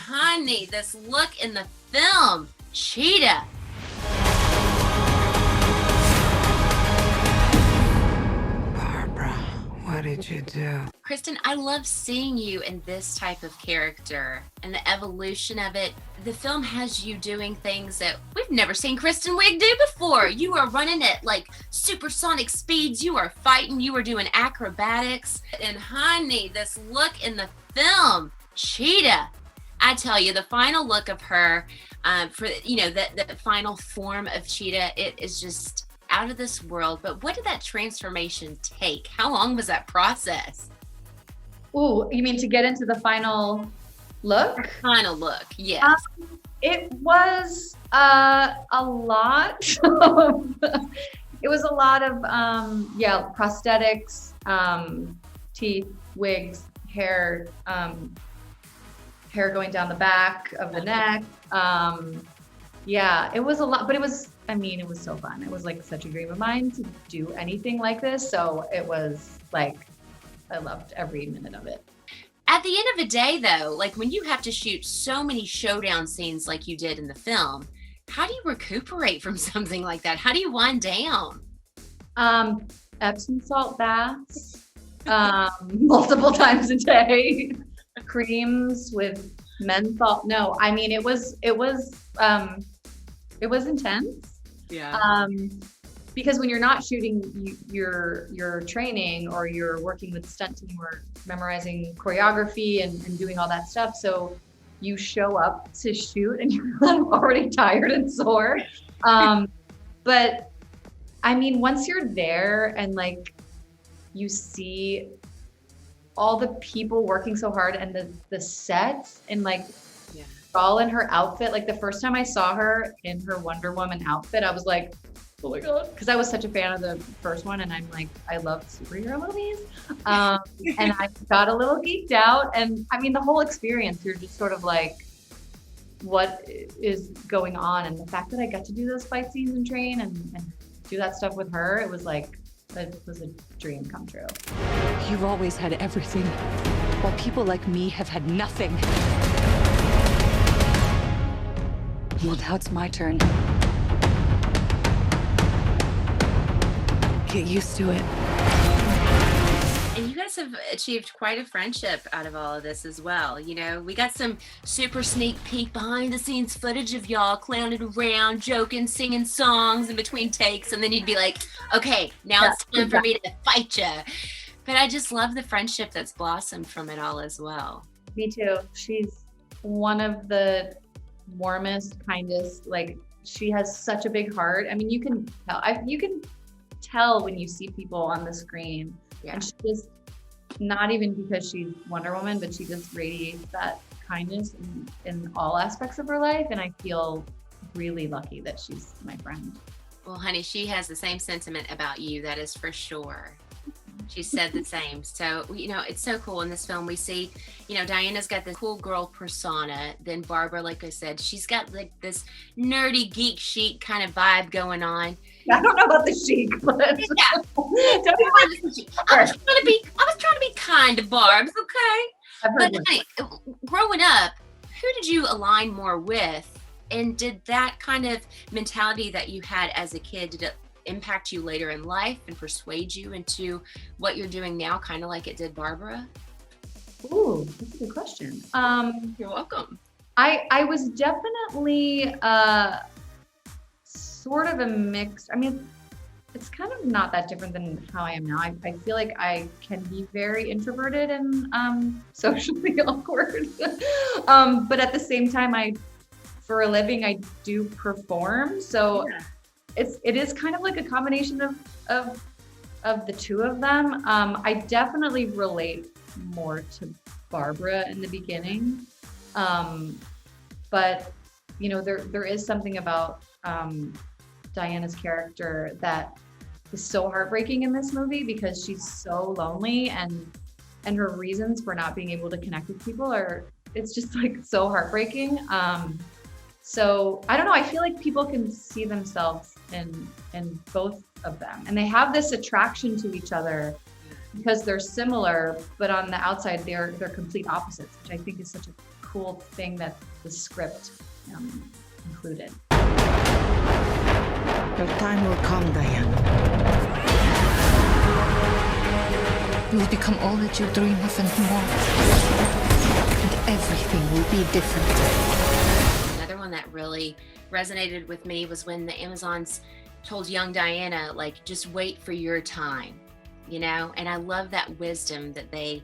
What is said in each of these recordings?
honey, this look in the film, Cheetah. Barbara, what did you do? Kristen, I love seeing you in this type of character and the evolution of it. The film has you doing things that we've never seen Kristen Wiig do before. You are running at like supersonic speeds. You are fighting. You are doing acrobatics. And honey, this look in the film, Cheetah. I tell you, the final look of her, for the final form of Cheetah, it is just out of this world. But what did that transformation take? How long was that process? Ooh, you mean to get into the final look? Final look, yes. It was a lot. It was a lot of prosthetics, teeth, wigs, hair going down the back of the neck. It was a lot, but it was so fun. It was like such a dream of mine to do anything like this. So it was like, I loved every minute of it. At the end of the day, though, like when you have to shoot so many showdown scenes like you did in the film, how do you recuperate from something like that? How do you wind down? Epsom salt baths, multiple times a day, creams with menthol. No, I mean, it was intense. Yeah. Because when you're not shooting, you're training or you're working with the stunt team or memorizing choreography and doing all that stuff. So you show up to shoot and you're already tired and sore. But I mean, once you're there and like you see all the people working so hard and the sets and like all in her outfit, like the first time I saw her in her Wonder Woman outfit, I was like, oh my God, because I was such a fan of the first one and I'm like, I love superhero movies. And I got a little geeked out, and I mean, the whole experience, you're just sort of like, what is going on? And the fact that I got to do those fight scenes and train and do that stuff with her, it was like, it was a dream come true. You've always had everything, while people like me have had nothing. Well, now it's my turn. Get used to it. And you guys have achieved quite a friendship out of all of this as well. You know, we got some super sneak peek behind the scenes footage of y'all clowning around, joking, singing songs in between takes. And then you'd be like, okay, now it's time for me to fight you. But I just love the friendship that's blossomed from it all as well. Me too. She's one of the warmest, kindest, like she has such a big heart. I mean, you can tell when you see people on the screen. And she just, not even because she's Wonder Woman, but she just radiates that kindness in all aspects of her life. And I feel really lucky that she's my friend. Well, honey, she has the same sentiment about you, that is for sure. She said the same. So, you know, it's so cool in this film. We see, you know, Diana's got the cool girl persona. Then Barbara, like I said, she's got like this nerdy geek chic kind of vibe going on. I don't know about the chic, but yeah. I was trying to be kind to Barb's, okay? But honey, growing up, who did you align more with? And did that kind of mentality that you had as a kid, did it impact you later in life and persuade you into what you're doing now, kind of like it did Barbara? Ooh, that's a good question. You're welcome. I was definitely sort of a mix. I mean, it's kind of not that different than how I am now. I feel like I can be very introverted and socially awkward. But at the same time, for a living, I do perform. So it is kind of like a combination of the two of them. I definitely relate more to Barbara in the beginning. But you know, there is something about Diana's character that is so heartbreaking in this movie because she's so lonely and her reasons for not being able to connect with people it's just like so heartbreaking. So I don't know, I feel like people can see themselves in both of them, and they have this attraction to each other because they're similar, but on the outside they're complete opposites, which I think is such a cool thing that the script included. Your time will come, Diane. You will become all that you dream of and more. And everything will be different. Another one that really resonated with me was when the Amazons told young Diana, like, just wait for your time, you know? And I love that wisdom that they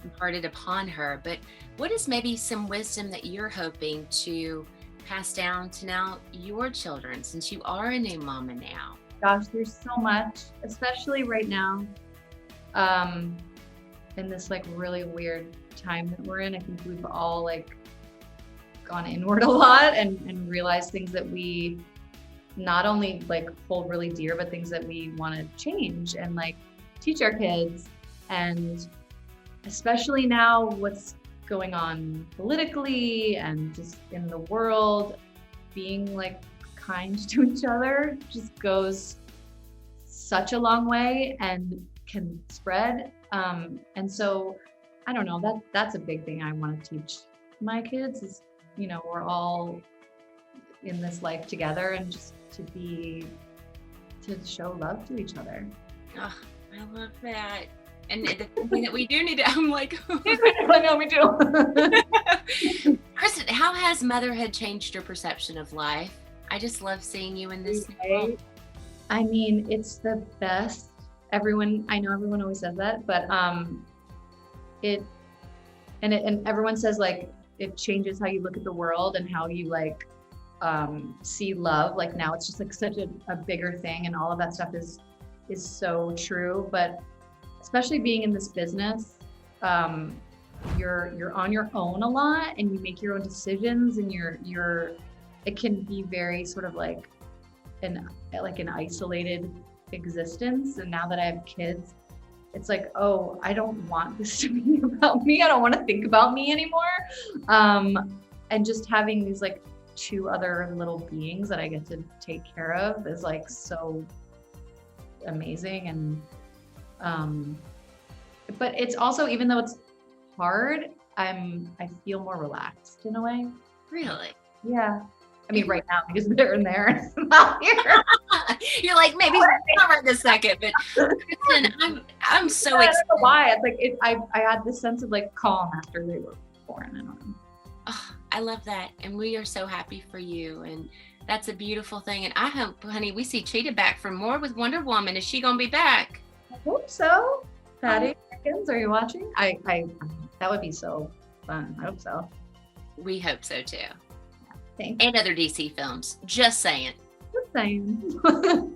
imparted upon her. But what is maybe some wisdom that you're hoping to pass down to now your children, since you are a new mama now? Gosh, there's so much, especially right now, in this like really weird time that we're in. I think we've all like gone inward a lot and realized things that we not only like hold really dear, but things that we want to change and like teach our kids. And especially now what's going on politically and just in the world, being like kind to each other just goes such a long way and can spread. And so I don't know, that's a big thing I want to teach my kids is, you know, we're all in this life together and just to show love to each other. Oh, I love that. And the thing that we do need to, I'm like, I know, me too. Kristen, how has motherhood changed your perception of life? I just love seeing you in this world. I mean, it's the best. I know everyone always says that, but and everyone says like it changes how you look at the world and how you like see love. Like now it's just like such a bigger thing, and all of that stuff is so true. But especially being in this business, you're on your own a lot, and you make your own decisions, and it can be very sort of like an isolated existence. And now that I have kids, it's like, oh, I don't want this to be about me. I don't want to think about me anymore. And just having these like two other little beings that I get to take care of is like so amazing. And but it's also, even though it's hard, I feel more relaxed in a way. Really? Yeah. I mean, right now, because they're in there, not here. You're like, maybe not right this second, but Kristen, I'm so excited. I don't know why. It's like I had this sense of like calm after they were born. I don't know. Oh, I love that, and we are so happy for you, and that's a beautiful thing. And I hope, honey, we see CHEETAH back for more with Wonder Woman. Is she gonna be back? I hope so. Patty Jenkins, are you watching? I that would be so fun. I hope so. We hope so too. Thanks. And other DC films. Just saying. Just saying.